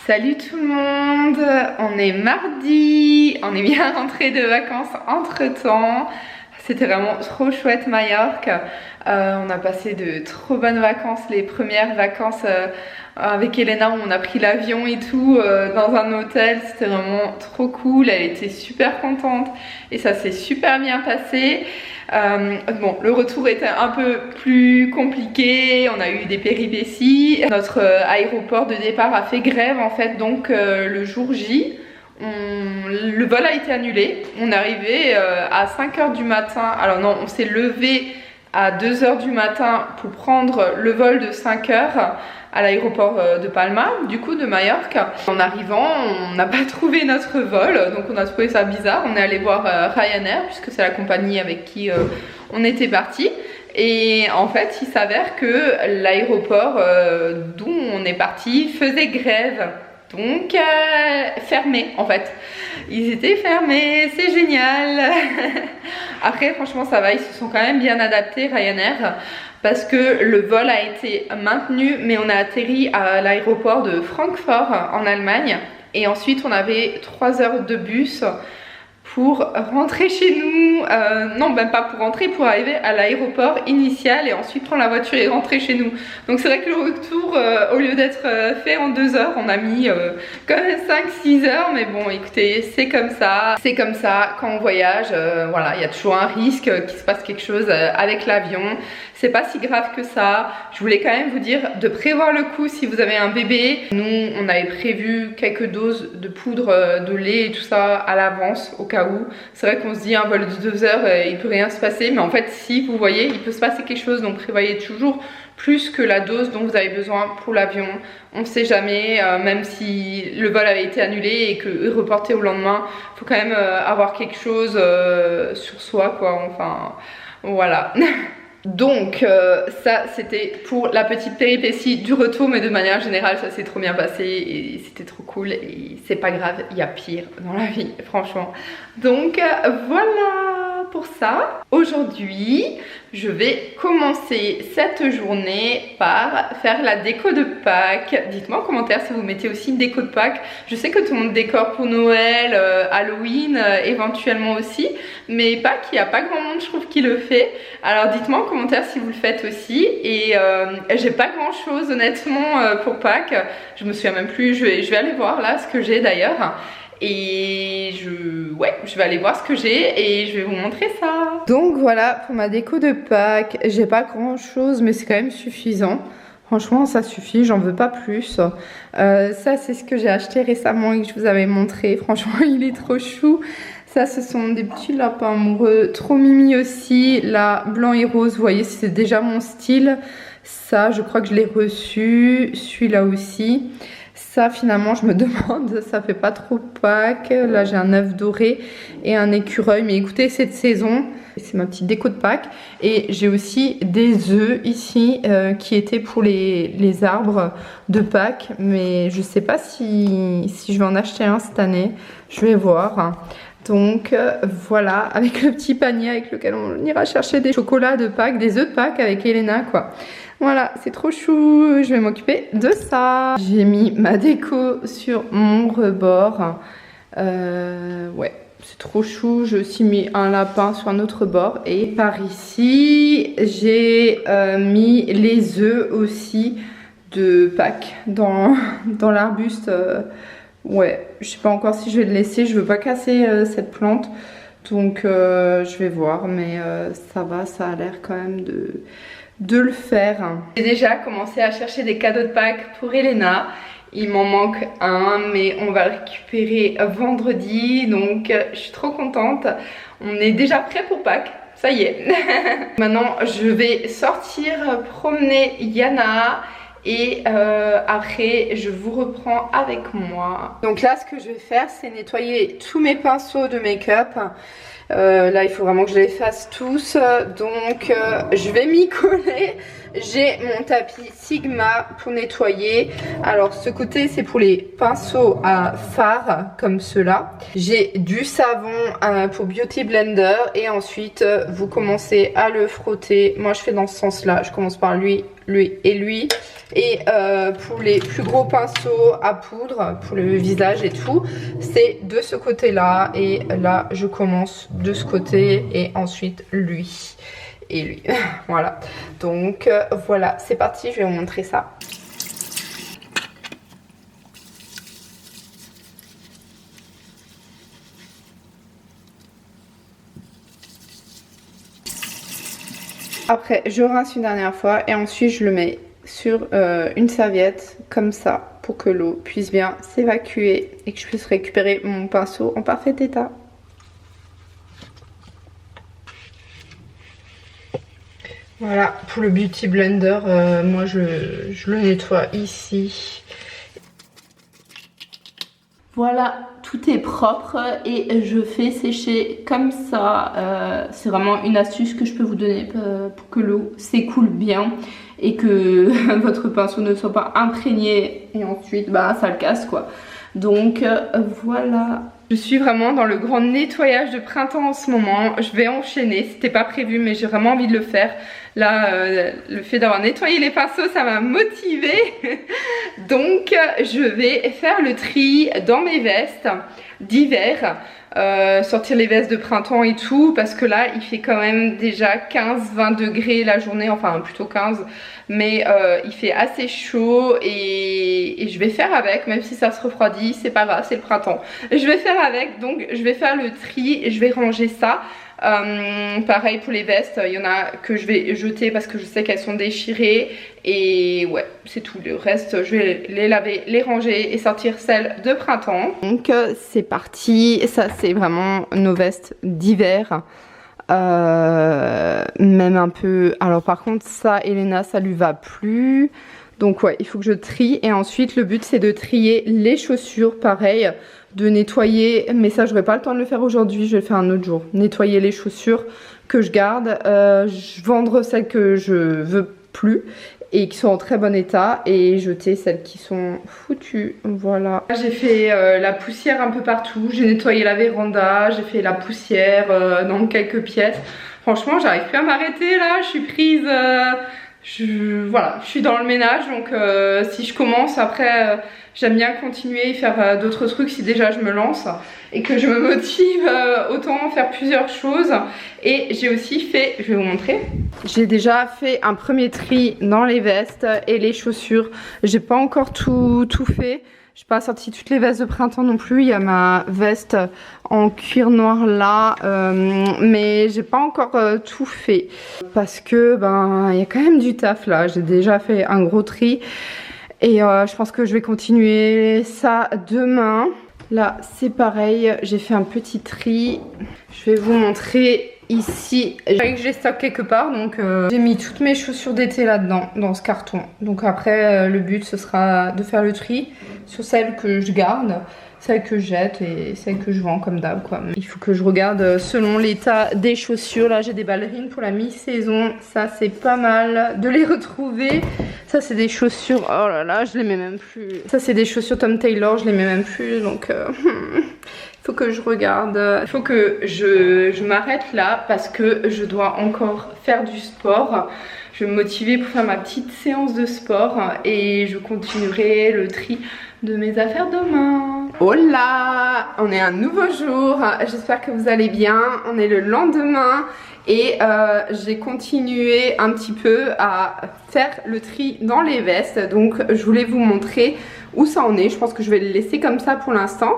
Salut tout le monde, on est mardi, on est bien rentré de vacances entre temps. C'était vraiment trop chouette Majorque. On a passé de trop bonnes vacances, les premières vacances avec Elena où on a pris l'avion et tout dans un hôtel. C'était vraiment trop cool, elle était super contente et ça s'est super bien passé. Bon, le retour était un peu plus compliqué, on a eu des péripéties. Notre aéroport de départ a fait grève en fait, donc le jour J. Le vol a été annulé, on est arrivé à 5 h du matin, alors non, on s'est levé à 2 h du matin pour prendre le vol de 5 h à l'aéroport de Palma, du coup de Majorque. En arrivant, on n'a pas trouvé notre vol, donc on a trouvé ça bizarre, on est allé voir Ryanair, puisque c'est la compagnie avec qui on était parti. Et en fait, il s'avère que l'aéroport d'où on est parti faisait grève. Donc fermé en fait, ils étaient fermés, c'est génial. Après franchement ça va, ils se sont quand même bien adaptés Ryanair, parce que le vol a été maintenu, mais on a atterri à l'aéroport de Francfort en Allemagne et ensuite on avait 3 heures de bus pour rentrer chez nous, non même pas pour rentrer, pour arriver à l'aéroport initial et ensuite prendre la voiture et rentrer chez nous. Donc c'est vrai que le retour, au lieu d'être fait en 2 heures, on a mis quand même 5-6 heures, mais bon écoutez, c'est comme ça quand on voyage, voilà, il y a toujours un risque qu'il se passe quelque chose avec l'avion. C'est pas si grave que ça. Je voulais quand même vous dire de prévoir le coup si vous avez un bébé. Nous on avait prévu quelques doses de poudre de lait et tout ça à l'avance au cas où. C'est vrai qu'on se dit un vol de 2 heures il peut rien se passer, mais en fait si vous voyez il peut se passer quelque chose, donc prévoyez toujours plus que la dose dont vous avez besoin pour l'avion. On ne sait jamais, même si le vol avait été annulé et que reporté au lendemain, il faut quand même avoir quelque chose sur soi quoi, enfin voilà. Donc ça c'était pour la petite péripétie du retour, mais de manière générale ça s'est trop bien passé et c'était trop cool et c'est pas grave, il y a pire dans la vie franchement. Donc voilà pour ça. Aujourd'hui je vais commencer cette journée par faire la déco de Pâques. Dites-moi en commentaire si vous mettez aussi une déco de Pâques. Je sais que tout le monde décore pour Noël, Halloween éventuellement aussi, mais Pâques il n'y a pas grand monde je trouve qui le fait. Alors dites-moi en commentaire si vous le faites aussi. Et j'ai pas grand chose honnêtement pour Pâques. Je me souviens même plus, je vais aller voir là ce que j'ai d'ailleurs. Et je vais aller voir ce que j'ai et je vais vous montrer ça. Donc voilà pour ma déco de Pâques. J'ai pas grand chose mais c'est quand même suffisant. Franchement ça suffit, j'en veux pas plus. Ça c'est ce que j'ai acheté récemment et que je vous avais montré. Franchement il est trop chou. Ça ce sont des petits lapins amoureux, trop mimi aussi. Là blanc et rose, vous voyez c'est déjà mon style. Ça je crois que je l'ai reçu, celui-là aussi. Ça finalement je me demande, ça fait pas trop Pâques. Là j'ai un œuf doré et un écureuil, mais écoutez cette saison, c'est ma petite déco de Pâques. Et j'ai aussi des œufs ici qui étaient pour les arbres de Pâques, mais je sais pas si je vais en acheter un cette année, je vais voir. Donc voilà, avec le petit panier avec lequel on ira chercher des chocolats de Pâques, des œufs de Pâques avec Elena quoi. Voilà, c'est trop chou, je vais m'occuper de ça. J'ai mis ma déco sur mon rebord. Ouais, c'est trop chou. J'ai aussi mis un lapin sur un autre bord. Et par ici, j'ai mis les œufs aussi de Pâques dans l'arbuste. Ouais, je sais pas encore si je vais le laisser. Je veux pas casser cette plante. Donc je vais voir, mais ça va, ça a l'air quand même de le faire. J'ai déjà commencé à chercher des cadeaux de Pâques pour Elena. Il m'en manque un, mais on va le récupérer vendredi, donc je suis trop contente. On est déjà prêt pour Pâques, ça y est. Maintenant je vais sortir promener Yana et après je vous reprends avec moi. Donc là ce que je vais faire c'est nettoyer tous mes pinceaux de make-up. Là il faut vraiment que je les fasse tous, donc je vais m'y coller. J'ai mon tapis Sigma pour nettoyer. Alors ce côté c'est pour les pinceaux à fard comme ceux-là. J'ai du savon pour Beauty Blender et ensuite vous commencez à le frotter. Moi je fais dans ce sens là, je commence par lui, lui et lui. Et pour les plus gros pinceaux à poudre, pour le visage et tout, c'est de ce côté là. Et là je commence de ce côté et ensuite lui. Et lui, voilà. Donc voilà, c'est parti, je vais vous montrer ça. Après, je rince une dernière fois et ensuite je le mets sur une serviette comme ça pour que l'eau puisse bien s'évacuer et que je puisse récupérer mon pinceau en parfait état. Voilà, pour le Beauty Blender, moi je le nettoie ici. Voilà, tout est propre et je fais sécher comme ça. C'est vraiment une astuce que je peux vous donner pour que l'eau s'écoule bien et que votre pinceau ne soit pas imprégné et ensuite bah, ça le casse quoi. Donc voilà. Je suis vraiment dans le grand nettoyage de printemps en ce moment. Je vais enchaîner, c'était pas prévu mais j'ai vraiment envie de le faire. Là, le fait d'avoir nettoyé les pinceaux, ça m'a motivée. Donc, je vais faire le tri dans mes vestes d'hiver. Sortir les vestes de printemps et tout. Parce que là, il fait quand même déjà 15-20 degrés la journée. Enfin, plutôt 15. Mais il fait assez chaud. Et je vais faire avec. Même si ça se refroidit, c'est pas grave, c'est le printemps. Je vais faire avec. Donc, je vais faire le tri. Et je vais ranger ça. Pareil pour les vestes, il y en a que je vais jeter parce que je sais qu'elles sont déchirées. Et ouais, c'est tout. Le reste, je vais les laver, les ranger et sortir celles de printemps. Donc c'est parti. Ça c'est vraiment nos vestes d'hiver. Même un peu... Alors par contre ça, Elena, ça lui va plus. Donc ouais, il faut que je trie. Et ensuite le but c'est de trier les chaussures, pareil. De nettoyer, mais ça j'aurai pas le temps de le faire aujourd'hui, je vais le faire un autre jour. Nettoyer les chaussures que je garde, vendre celles que je veux plus et qui sont en très bon état et jeter celles qui sont foutues. Voilà. J'ai fait la poussière un peu partout, j'ai nettoyé la véranda, j'ai fait la poussière dans quelques pièces. Franchement j'arrive plus à m'arrêter là, je suis prise... Voilà, je suis dans le ménage donc si je commence après j'aime bien continuer et faire d'autres trucs si déjà je me lance et que je me motive autant faire plusieurs choses. Et j'ai aussi fait, je vais vous montrer, j'ai déjà fait un premier tri dans les vestes et les chaussures. J'ai pas encore tout fait. J'ai pas sorti toutes les vestes de printemps non plus. Il y a ma veste en cuir noir là, mais j'ai pas encore tout fait parce que ben il y a quand même du taf là. J'ai déjà fait un gros tri et je pense que je vais continuer ça demain. Là c'est pareil, j'ai fait un petit tri. Je vais vous montrer ici. Je les stocke quelque part donc j'ai mis toutes mes chaussures d'été là-dedans, dans ce carton. Donc après le but ce sera de faire le tri sur celles que je garde, celles que je jette et celles que je vends comme d'hab quoi. Il faut que je regarde selon l'état des chaussures. Là j'ai des ballerines pour la mi-saison, ça c'est pas mal de les retrouver. Ça c'est des chaussures, oh là là je les mets même plus. Ça c'est des chaussures Tom Taylor, je les mets même plus donc il faut que je regarde. Il faut que je m'arrête là parce que je dois encore faire du sport. Je vais me motiver pour faire ma petite séance de sport et je continuerai le tri de mes affaires demain. Hola, on est un nouveau jour, j'espère que vous allez bien. On est le lendemain et j'ai continué un petit peu à faire le tri dans les vestes. Donc je voulais vous montrer où ça en est. Je pense que je vais le laisser comme ça pour l'instant.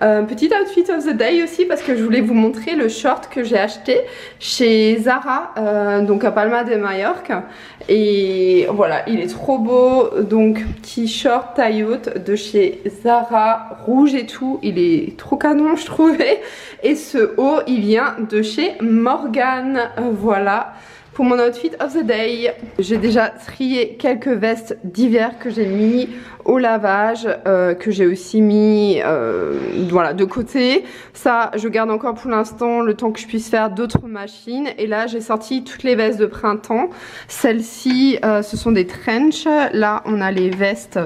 Petit outfit of the day aussi parce que je voulais vous montrer le short que j'ai acheté chez Zara, donc à Palma de Mallorca. Et voilà, il est trop beau. Donc petit short taille haute de chez Zara, rouge et tout. Il est trop canon je trouvais. Et ce haut il vient de chez Morgan. Voilà. pour mon outfit of the day. J'ai déjà trié quelques vestes d'hiver que j'ai mis au lavage, que j'ai aussi mis voilà, de côté. Ça, je garde encore pour l'instant le temps que je puisse faire d'autres machines. Et là, j'ai sorti toutes les vestes de printemps. Celles-ci, ce sont des trench. Là, on a les vestes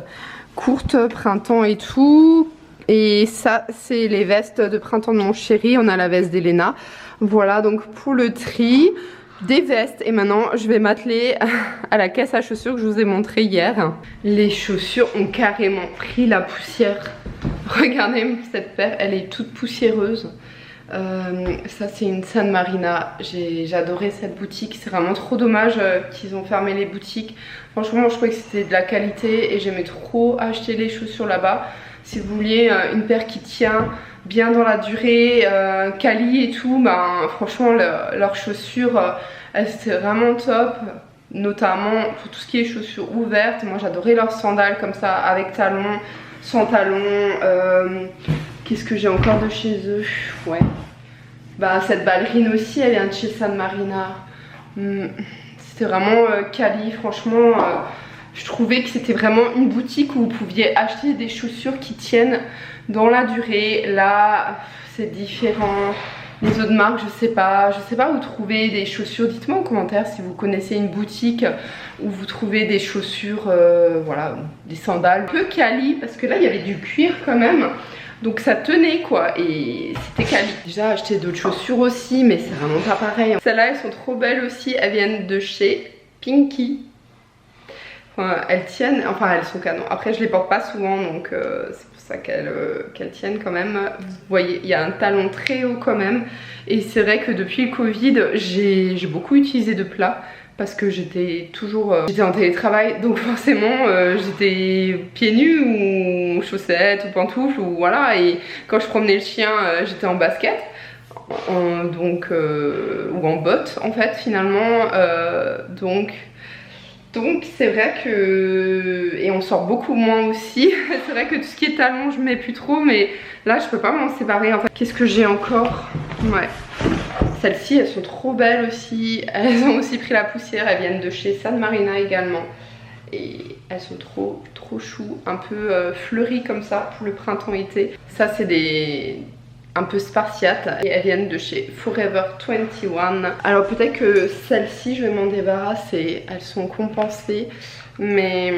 courtes, printemps et tout. Et ça, c'est les vestes de printemps de mon chéri. On a la veste d'Elena. Voilà, donc pour le tri des vestes. Et maintenant, je vais m'atteler à la caisse à chaussures que je vous ai montré hier. Les chaussures ont carrément pris la poussière. Regardez cette paire, elle est toute poussiéreuse. Ça, c'est une San Marina. J'ai adoré cette boutique. C'est vraiment trop dommage qu'ils ont fermé les boutiques. Franchement, je trouvais que c'était de la qualité et j'aimais trop acheter les chaussures là-bas. Si vous vouliez une paire qui tient bien dans la durée, quali et tout, ben franchement leurs chaussures, c'était vraiment top. Notamment pour tout ce qui est chaussures ouvertes. Moi j'adorais leurs sandales comme ça, avec talons, sans talons. Qu'est-ce que j'ai encore de chez eux? Ouais. Bah cette ballerine aussi, elle vient de chez San Marina. C'était vraiment quali, franchement. Je trouvais que c'était vraiment une boutique où vous pouviez acheter des chaussures qui tiennent dans la durée. Là, c'est différent. Les autres marques, je sais pas où trouver des chaussures. Dites-moi en commentaire si vous connaissez une boutique où vous trouvez des chaussures, voilà, des sandales. Un peu quali, parce que là, il y avait du cuir quand même. Donc ça tenait quoi, et c'était quali. Déjà acheté d'autres chaussures aussi, mais c'est vraiment pas pareil. Celles-là, elles sont trop belles aussi. Elles viennent de chez Pinky. Enfin, elles tiennent, enfin elles sont canon. Après je les porte pas souvent, donc c'est pour ça qu'elles tiennent quand même. Vous voyez, il y a un talon très haut quand même. Et c'est vrai que depuis le Covid, j'ai beaucoup utilisé de plats. Parce que j'étais toujours j'étais en télétravail, donc forcément j'étais pieds nus ou chaussettes ou pantoufles ou voilà. Et quand je promenais le chien, j'étais en basket. Donc ou en bottes en fait finalement. Donc c'est vrai que, et on sort beaucoup moins aussi. C'est vrai que tout ce qui est talons je mets plus trop, mais là je peux pas m'en séparer en fait. Qu'est-ce que j'ai encore? Ouais, celles-ci elles sont trop belles aussi. Elles ont aussi pris la poussière. Elles viennent de chez San Marina également. Et elles sont trop chou, un peu fleuries comme ça pour le printemps-été. Ça c'est des un peu spartiates et elles viennent de chez Forever 21. Alors peut-être que celles-ci je vais m'en débarrasser, elles sont compensées, mais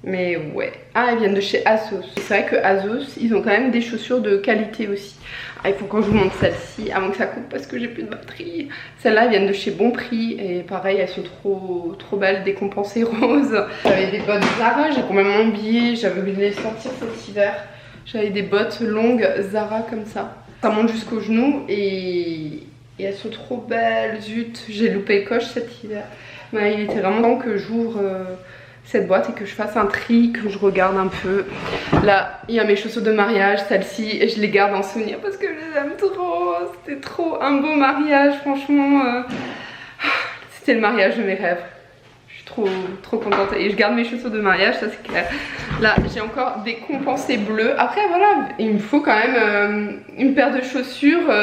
ouais. Ah, elles viennent de chez Asos. C'est vrai que Asos, ils ont quand même des chaussures de qualité aussi. Ah, il faut que je vous montre celle-ci avant que ça coupe parce que j'ai plus de batterie. Celles-là viennent de chez Bon Prix et pareil, elles sont trop belles, décompensées roses. J'avais des bottes Zara, j'ai complètement oublié, j'avais oublié de les sortir cet hiver. J'avais des bottes longues Zara comme ça. Ça monte jusqu'aux genoux et elles sont trop belles. Zut, j'ai loupé le coche cet hiver. Mais il était vraiment temps que j'ouvre cette boîte et que je fasse un tri, que je regarde un peu. Là, il y a mes chaussures de mariage, celles-ci, et je les garde en souvenir parce que je les aime trop. C'était trop un beau mariage, franchement. C'était le mariage de mes rêves. Trop contente et je garde mes chaussures de mariage, ça c'est clair. Là j'ai encore des compensés bleus. Après voilà, il me faut quand même une paire de chaussures.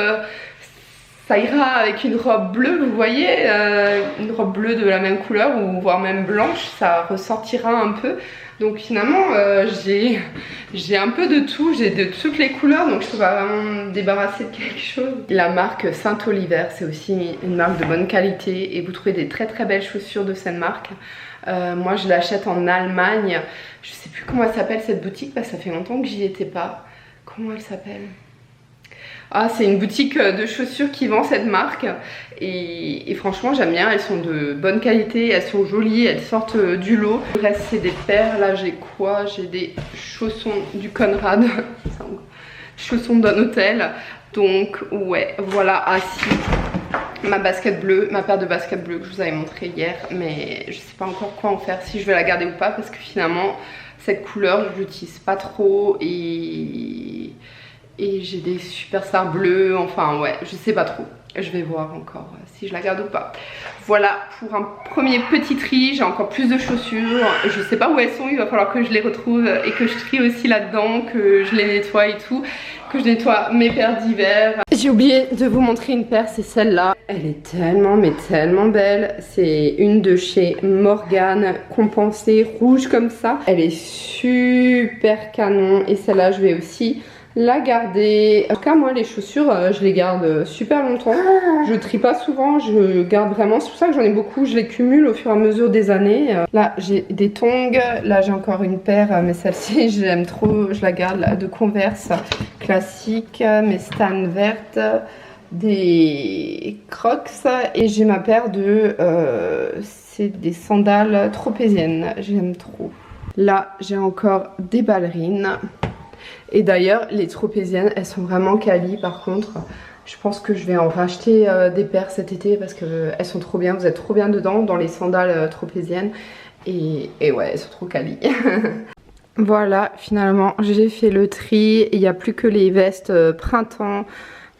Ça ira avec une robe bleue, vous voyez, une robe bleue de la même couleur ou voire même blanche, ça ressortira un peu. Donc finalement j'ai un peu de tout, j'ai de toutes les couleurs, donc je peux pas vraiment me débarrasser de quelque chose. La marque Saint-Oliver, c'est aussi une marque de bonne qualité et vous trouvez des très belles chaussures de cette marque. Moi je l'achète en Allemagne, je sais plus comment elle s'appelle cette boutique parce que ça fait longtemps que j'y étais pas. Comment elle s'appelle? Ah, c'est une boutique de chaussures qui vend cette marque et franchement j'aime bien, elles sont de bonne qualité, elles sont jolies, elles sortent du lot. Le reste c'est des paires, là j'ai quoi? J'ai des chaussons du Conrad, chaussons d'un hôtel, donc ouais voilà. Ah si, ma basket bleue, ma paire de baskets bleues que je vous avais montré hier, mais je sais pas encore quoi en faire, si je vais la garder ou pas parce que finalement cette couleur je l'utilise pas trop et j'ai des superstars bleus, enfin ouais, je sais pas trop. Je vais voir encore si je la garde ou pas. Voilà pour un premier petit tri. J'ai encore plus de chaussures. Je sais pas où elles sont. Il va falloir que je les retrouve et que je trie aussi là-dedans, que je les nettoie et tout. Que je nettoie mes paires d'hiver. J'ai oublié de vous montrer une paire, c'est celle-là. Elle est tellement mais tellement belle. C'est une de chez Morgan, compensée, rouge comme ça. Elle est super canon et celle-là je vais aussi la garder. En tout cas moi les chaussures je les garde super longtemps. Je trie pas souvent, je garde vraiment, c'est pour ça que j'en ai beaucoup, je les cumule au fur et à mesure des années. Là j'ai des tongs, là j'ai encore une paire mais celle-ci je l'aime trop, je la garde là, de Converse classique, mes Stan vertes, des Crocs et j'ai ma paire de c'est des sandales tropéziennes, j'aime trop. Là j'ai encore des ballerines. Et d'ailleurs, les tropéziennes, elles sont vraiment quali par contre. Je pense que je vais en racheter des paires cet été parce qu'elles sont trop bien. Vous êtes trop bien dedans dans les sandales tropéziennes. Et ouais, elles sont trop quali. Voilà, finalement, j'ai fait le tri. Il n'y a plus que les vestes printemps.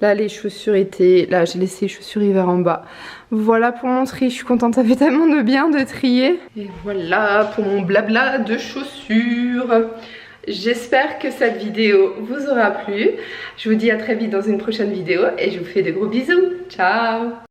Là, les chaussures été. Là, j'ai laissé les chaussures hiver en bas. Voilà pour mon tri. Je suis contente, ça fait tellement de bien de trier. Et voilà pour mon blabla de chaussures. J'espère que cette vidéo vous aura plu. Je vous dis à très vite dans une prochaine vidéo et je vous fais de gros bisous. Ciao!